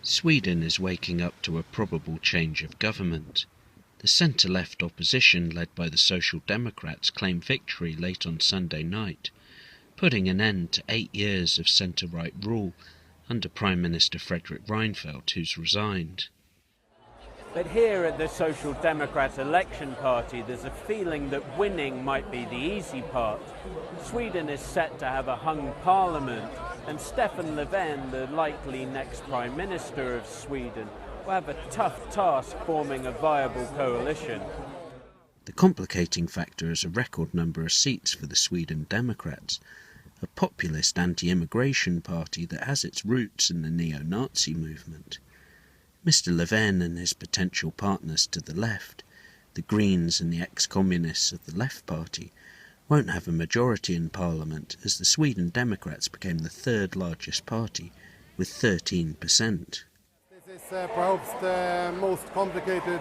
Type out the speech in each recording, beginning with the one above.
Sweden is waking up to a probable change of government. The centre-left opposition, led by the Social Democrats, claimed victory late on Sunday night, putting an end to 8 years of centre-right rule under Prime Minister Fredrik Reinfeldt, who's resigned. But here at the Social Democrat election party, there's a feeling that winning might be the easy part. Sweden is set to have a hung parliament, and Stefan Löfven, the likely next Prime Minister of Sweden, will have a tough task forming a viable coalition. The complicating factor is a record number of seats for the Sweden Democrats, a populist anti-immigration party that has its roots in the neo-Nazi movement. Mr. Löfven and his potential partners to the left, the Greens and the ex-communists of the Left Party, won't have a majority in Parliament, as the Sweden Democrats became the third largest party, with 13%. This is perhaps the most complicated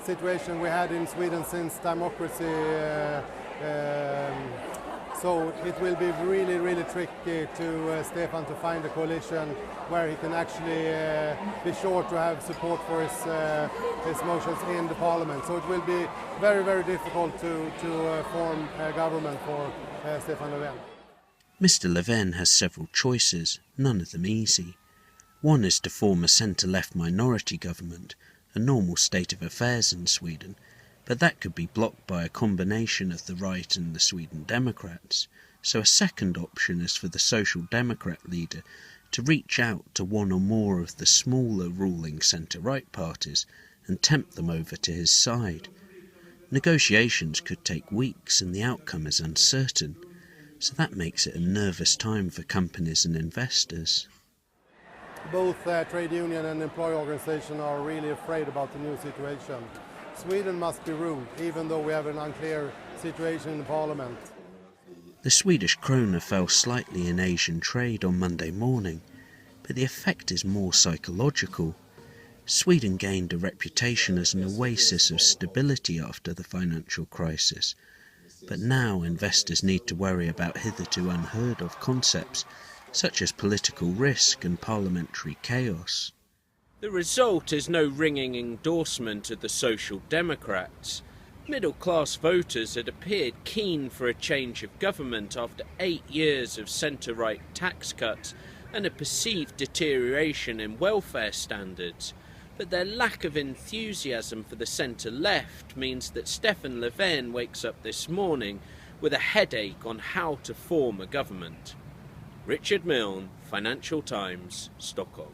situation we had in Sweden since democracy, so it will be really, really tricky to Stefan to find a coalition where he can actually be sure to have support for his motions in the parliament. So it will be very, very difficult to form a government for Stefan Löfven. Mr. Löfven has several choices, none of them easy. One is to form a centre-left minority government, a normal state of affairs in Sweden, but that could be blocked by a combination of the right and the Sweden Democrats. So a second option is for the Social Democrat leader to reach out to one or more of the smaller ruling centre-right parties and tempt them over to his side. Negotiations could take weeks and the outcome is uncertain, so that makes it a nervous time for companies and investors. Both trade union and employee organization are really afraid about the new situation. Sweden must be ruled, even though we have an unclear situation in the parliament. The Swedish krona fell slightly in Asian trade on Monday morning, but the effect is more psychological. Sweden gained a reputation as an oasis of stability after the financial crisis, but now investors need to worry about hitherto unheard of concepts such as political risk and parliamentary chaos. The result is no ringing endorsement of the Social Democrats. Middle-class voters had appeared keen for a change of government after 8 years of centre-right tax cuts and a perceived deterioration in welfare standards. But their lack of enthusiasm for the centre-left means that Stefan Löfven wakes up this morning with a headache on how to form a government. Richard Milne, Financial Times, Stockholm.